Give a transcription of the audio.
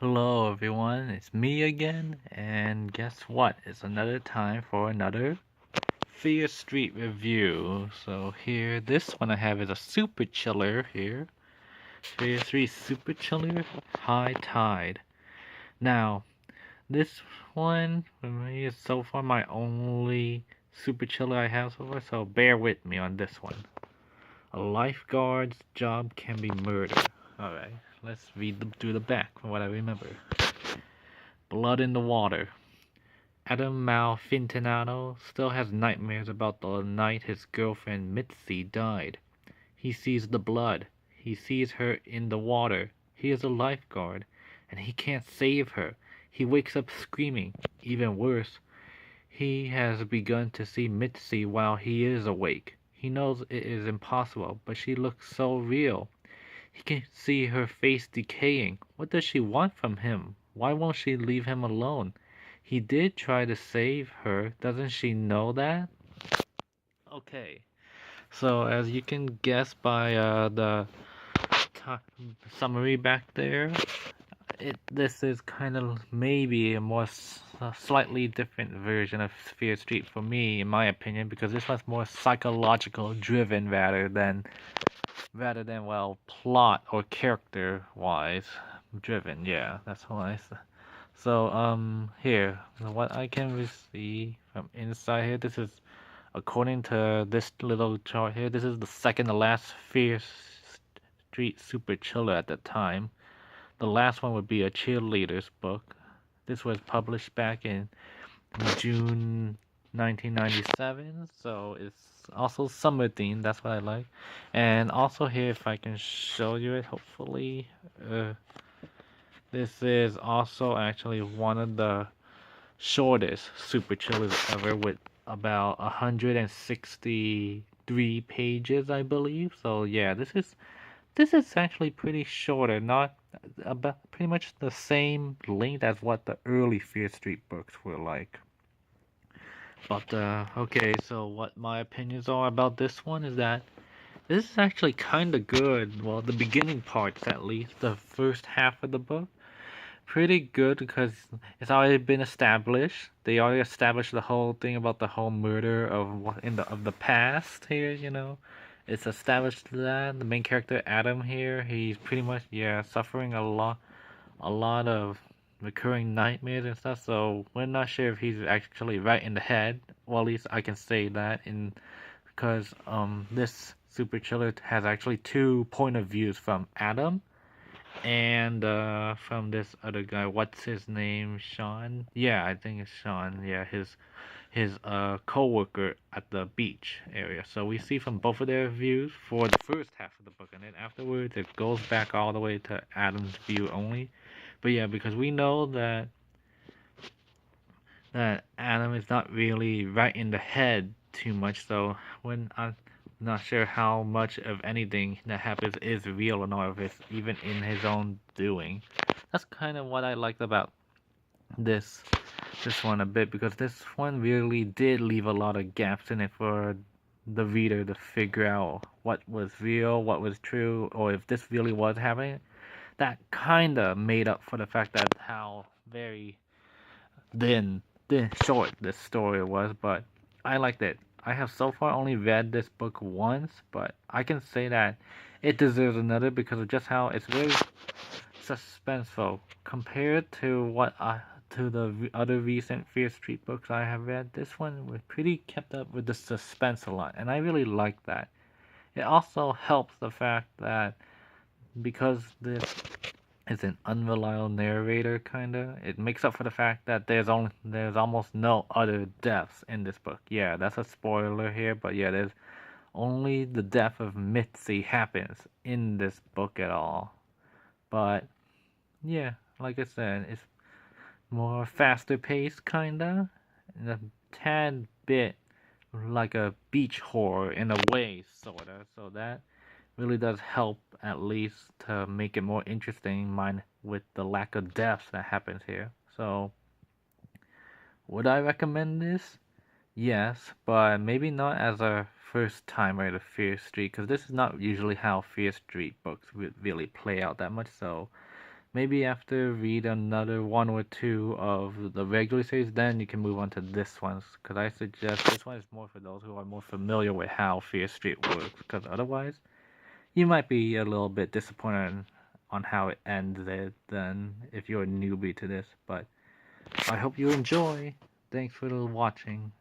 Hello everyone, it's me again, and guess what? It's another time for another Fear Street review. So here, this one I have is a super chiller here. Fear Street Super Chiller High Tide. Now, this one for me is so far my only super chiller I have so far, so bear with me on this one. A lifeguard's job can be murder. Alright, let's read through the back from what I remember. Blood in the water. Adam Malfintanato still has nightmares about the night his girlfriend Mitzi died. He sees the blood. He sees her in the water. He is a lifeguard, and he can't save her. He wakes up screaming. Even worse, he has begun to see Mitzi while he is awake. He knows it is impossible, but she looks so real. He can see her face decaying. What does she want from him? Why won't she leave him alone? He did try to save her. Doesn't she know that? Okay. So as you can guess by the summary back there, this is kind of maybe a more slightly different version of Fear Street for me, in my opinion, because this one's more psychological driven rather than well plot or character wise driven. Yeah, that's why. So here, what I can see from inside here, this is according to this little chart here, this is the second to last Fear Street Super Chiller at the time. The last one would be a cheerleader's book. This was published back in June 1997, so it's also summer themed. That's what I like. And also here, if I can show you it, hopefully, this is also actually one of the shortest super chillers ever, with about 163 pages, I believe. So yeah, this is actually pretty shorter, not about pretty much the same length as what the early Fear Street books were like. But okay, so what my opinions are about this one is that this is actually kind of good. Well, the beginning parts, at least, the first half of the book, pretty good because it's already been established. They already established the whole thing about the whole murder of the past here. It's established that the main character Adam here, he's pretty much suffering a lot of recurring nightmares and stuff. So we're not sure if he's actually right in the head. Well, at least I can say that in because this super chiller has actually two point of views from Adam and from this other guy. What's his name? Sean? Yeah, I think it's Sean. Yeah, his co-worker at the beach area. So we see from both of their views for the first half of the book, and then afterwards it goes back all the way to Adam's view only. But yeah, because we know that Adam is not really right in the head too much, so when I'm not sure how much of anything that happens is real or not, if it's even in his own doing. That's kind of what I liked about this this one a bit, because this one really did leave a lot of gaps in it for the reader to figure out what was real, what was true, or if this really was happening. That kind of made up for the fact that how very thin short this story was, but I liked it. I have so far only read this book once, but I can say that it deserves another because of just how it's very suspenseful compared to the other recent Fear Street books I have read. This one was pretty kept up with the suspense a lot, and I really like that. It also helps the fact that because this is an unreliable narrator, kinda, it makes up for the fact that there's almost no other deaths in this book. Yeah, that's a spoiler here, but yeah, there's only the death of Mitzi happens in this book at all. But yeah, like I said, it's more faster paced, kinda, and a tad bit like a beach horror in a way, sorta. So that really does help, at least to make it more interesting, mind with the lack of deaths that happens here. So would I recommend this? Yes, but maybe not as a first timer to Fear Street, because this is not usually how Fear Street books really play out that much. So Maybe after read another one or two of the regular series, then you can move on to this one. Because I suggest this one is more for those who are more familiar with how Fear Street works. Because otherwise, you might be a little bit disappointed on how it ended then if you're a newbie to this. But I hope you enjoy. Thanks for watching.